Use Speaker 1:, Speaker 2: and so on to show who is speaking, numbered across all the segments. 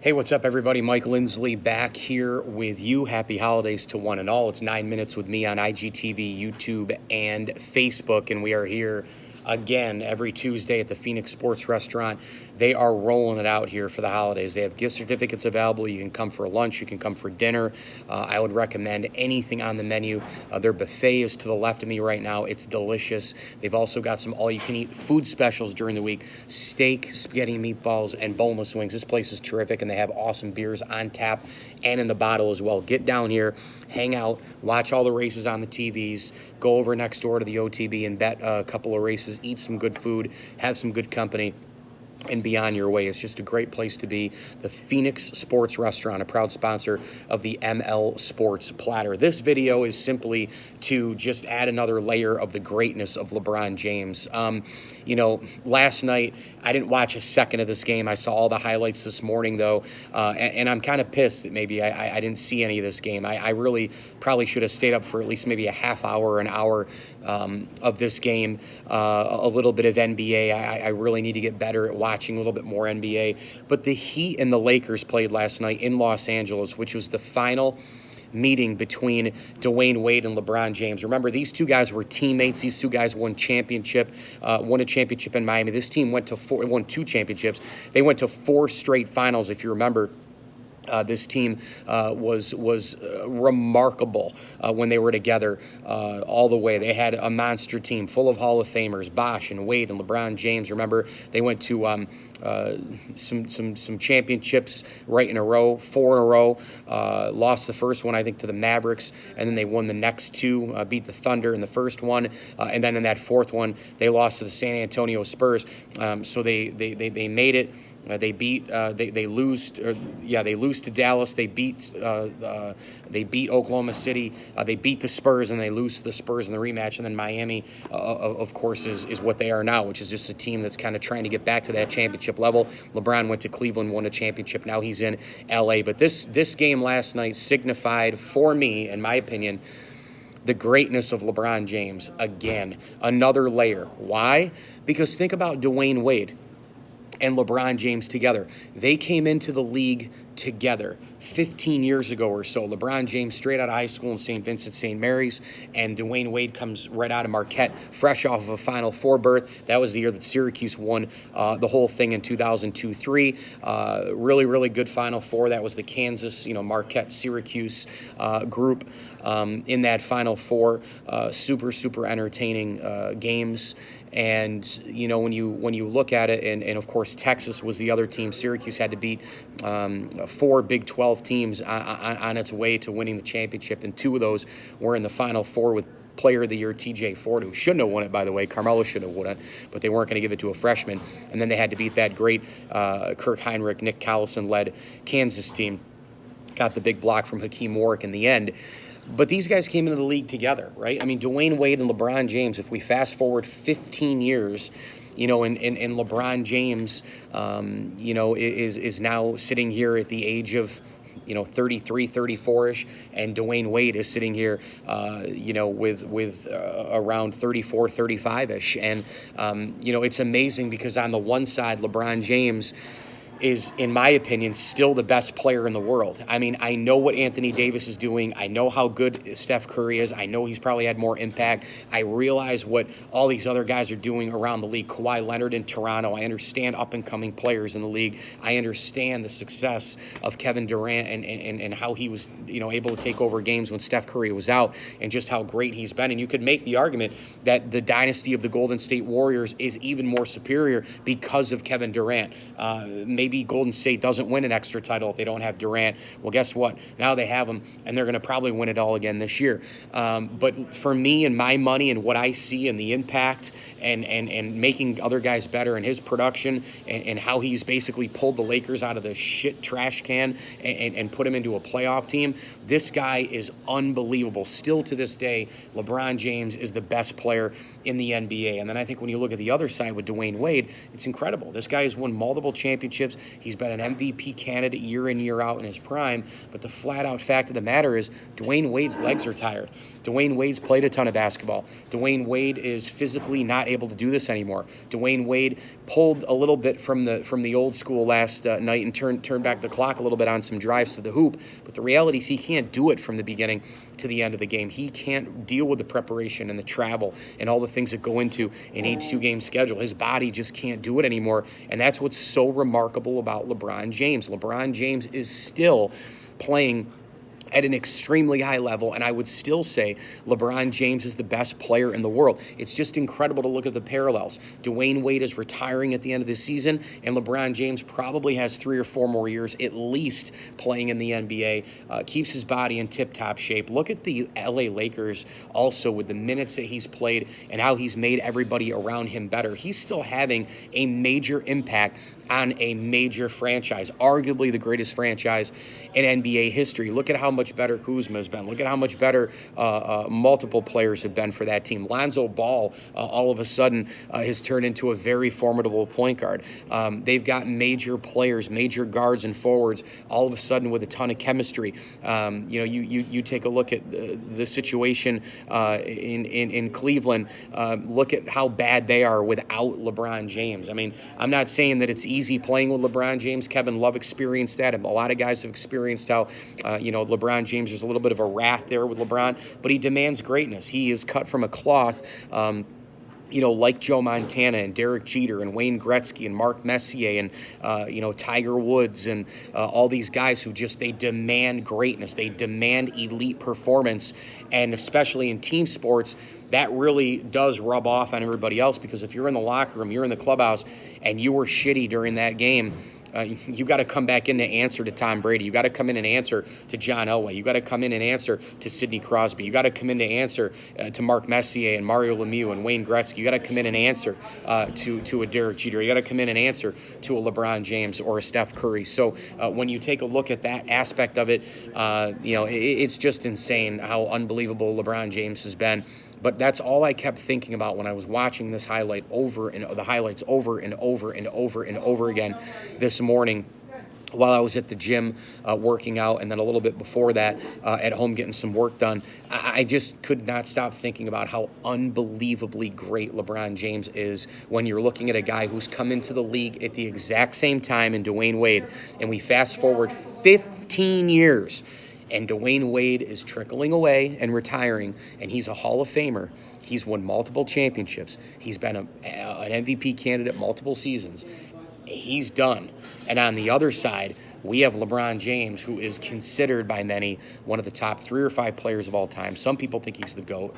Speaker 1: Hey, what's up, everybody? Mike Lindsley back here with you. Happy holidays to one and all. It's 9 minutes with me on IGTV, YouTube, and Facebook, and we are here again every Tuesday at the Phoenix Sports Restaurant. They are rolling it out here for the holidays. They have gift certificates available. You can come for lunch. You can come for dinner. I would recommend anything on the menu. Their buffet is to the left of me right now. It's delicious. They've also got some all-you-can-eat food specials during the week. Steak, spaghetti, meatballs, and boneless wings. This place is terrific, and they have awesome beers on tap and in the bottle as well. Get down here, hang out, watch all the races on the TVs, go over next door to the OTB and bet a couple of races, eat some good food, have some good company, and be on your way. It's just a great place to be. The Phoenix Sports Restaurant, a proud sponsor of the ML Sports Platter. This video is simply to just add another layer of the greatness of LeBron James. Last night, I didn't watch a second of this game. I saw all the highlights this morning, though, and I'm kind of pissed that maybe I didn't see any of this game. I really probably should have stayed up for at least maybe a half hour or an hour of this game, a little bit of NBA. I really need to get better at watching a little bit more NBA. But the Heat and the Lakers played last night in Los Angeles, which was the final meeting between Dwyane Wade and LeBron James. Remember, these two guys were teammates. These two guys won a championship in Miami. This team won two championships. They went to 4 straight finals, if you remember. This team was remarkable when they were together all the way. They had a monster team full of Hall of Famers, Bosh and Wade and LeBron James. Remember, they went to some championships right in a row, 4 in a row. Lost the first one, I think, to the Mavericks, and then they won the next 2, beat the Thunder in the first one, and then in that 4th one, they lost to the San Antonio Spurs. So they made it. They lose to Dallas. They beat Oklahoma City. They beat the Spurs, and they lose to the Spurs in the rematch. And then Miami, of course, is what they are now, which is just a team that's kind of trying to get back to that championship level. LeBron went to Cleveland, won a championship. Now he's in LA. But this game last night signified, for me, in my opinion, the greatness of LeBron James. Again, another layer. Why? Because think about Dwyane Wade and LeBron James together. They came into the league together 15 years ago or so. LeBron James straight out of high school in St. Vincent St. Mary's, and Dwyane Wade comes right out of Marquette, fresh off of a Final Four berth. That was the year that Syracuse won the whole thing in 2002-03. Really, really good Final Four. That was the Kansas, Marquette-Syracuse group in that Final Four. Super, super entertaining games. And, when you look at it, and of course, Texas was the other team. Syracuse had to beat 4 Big 12 teams on its way to winning the championship, and 2 of those were in the Final Four with Player of the Year TJ Ford, who shouldn't have won it, by the way. Carmelo should have won it, but they weren't going to give it to a freshman. And then they had to beat that great Kirk Heinrich, Nick Collison-led Kansas team. Got the big block from Hakeem Warwick in the end. But these guys came into the league together, right? I mean, Dwyane Wade and LeBron James, if we fast forward 15 years, and LeBron James, is now sitting here at the age of 33, 34-ish, and Dwyane Wade is sitting here, with around 34, 35-ish. And, it's amazing because on the one side, LeBron James is, in my opinion, still the best player in the world. I mean, I know what Anthony Davis is doing. I know how good Steph Curry is. I know he's probably had more impact. I realize what all these other guys are doing around the league. Kawhi Leonard in Toronto. I understand up-and-coming players in the league. I understand the success of Kevin Durant and how he was, able to take over games when Steph Curry was out, and just how great he's been. And you could make the argument that the dynasty of the Golden State Warriors is even more superior because of Kevin Durant. Maybe Golden State doesn't win an extra title if they don't have Durant. Well, guess what? Now they have him, and they're going to probably win it all again this year. But for me and my money and what I see and the impact and making other guys better and his production and how he's basically pulled the Lakers out of the shit trash can and put him into a playoff team, this guy is unbelievable. Still to this day, LeBron James is the best player in the NBA. And then I think when you look at the other side with Dwyane Wade, it's incredible. This guy has won multiple championships. He's been an MVP candidate year in, year out in his prime. But the flat-out fact of the matter is Dwyane Wade's legs are tired. Dwyane Wade's played a ton of basketball. Dwyane Wade is physically not able to do this anymore. Dwyane Wade pulled a little bit from the old school last night and turned back the clock a little bit on some drives to the hoop. But the reality is he can't do it from the beginning to the end of the game. He can't deal with the preparation and the travel and all the things that go into an 82-game schedule. His body just can't do it anymore. And that's what's so remarkable about LeBron James. LeBron James is still playing at an extremely high level, and I would still say LeBron James is the best player in the world. It's just incredible to look at the parallels. Dwyane Wade is retiring at the end of the season, and LeBron James probably has 3 or 4 more years at least playing in the NBA, keeps his body in tip-top shape. Look at the LA Lakers also with the minutes that he's played and how he's made everybody around him better. He's still having a major impact on a major franchise, arguably the greatest franchise in NBA history. Look at how much better Kuzma has been. Look at how much better multiple players have been for that team. Lonzo Ball, all of a sudden, has turned into a very formidable point guard. They've got major players, major guards and forwards, all of a sudden with a ton of chemistry. You take a look at the situation in Cleveland. Look at how bad they are without LeBron James. I mean, I'm not saying that it's easy playing with LeBron James. Kevin Love experienced that. A lot of guys have experienced how, LeBron James, there's a little bit of a wrath there with LeBron, but he demands greatness. He is cut from a cloth, like Joe Montana and Derek Jeter and Wayne Gretzky and Mark Messier and, Tiger Woods and all these guys who they demand greatness. They demand elite performance, and especially in team sports, that really does rub off on everybody else, because if you're in the locker room, you're in the clubhouse, and you were shitty during that game, you got to come back in to answer to Tom Brady. You got to come in and answer to John Elway. You got to come in and answer to Sidney Crosby. You got to come in to answer to Mark Messier and Mario Lemieux and Wayne Gretzky. You got to come in and answer to a Derek Jeter. You got to come in and answer to a LeBron James or a Steph Curry. So when you take a look at that aspect of it, it's just insane how unbelievable LeBron James has been. But that's all I kept thinking about when I was watching this highlights over and over and over again this morning while I was at the gym working out, and then a little bit before that at home getting some work done. I just could not stop thinking about how unbelievably great LeBron James is when you're looking at a guy who's come into the league at the exact same time in Dwyane Wade, and we fast forward 15 years. And Dwyane Wade is trickling away and retiring, and he's a Hall of Famer. He's won multiple championships. He's been an MVP candidate multiple seasons. He's done. And on the other side, we have LeBron James, who is considered by many one of the top 3 or 5 players of all time. Some people think he's the GOAT.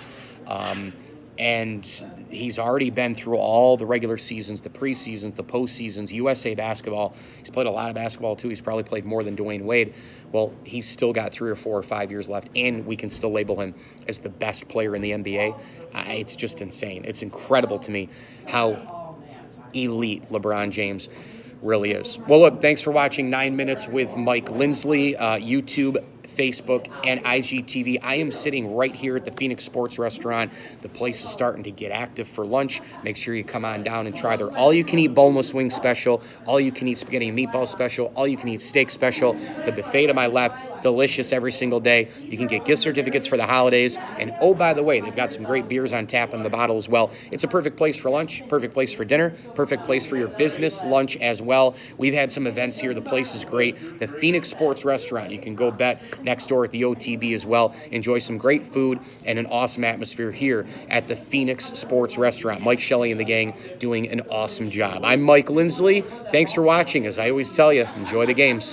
Speaker 1: And he's already been through all the regular seasons, the preseasons, the postseasons, USA basketball. He's played a lot of basketball, too. He's probably played more than Dwyane Wade. Well, he's still got 3 or 4 or 5 years left, and we can still label him as the best player in the NBA. It's just insane. It's incredible to me how elite LeBron James really is. Well, look, thanks for watching 9 Minutes with Mike Lindsley, YouTube, Facebook, and IGTV. I am sitting right here at the Phoenix Sports Restaurant. The place is starting to get active for lunch. Make sure you come on down and try their all-you-can-eat boneless wing special, all-you-can-eat spaghetti and meatball special, all-you-can-eat steak special. The buffet to my left, delicious every single day. You can get gift certificates for the holidays. And oh, by the way, they've got some great beers on tap in the bottle as well. It's a perfect place for lunch, perfect place for dinner, perfect place for your business lunch as well. We've had some events here. The place is great. The Phoenix Sports Restaurant. You can go bet next door at the OTB as well. Enjoy some great food and an awesome atmosphere here at the Phoenix Sports Restaurant. Mike Shelley and the gang doing an awesome job. I'm Mike Lindsley. Thanks for watching. As I always tell you, enjoy the games.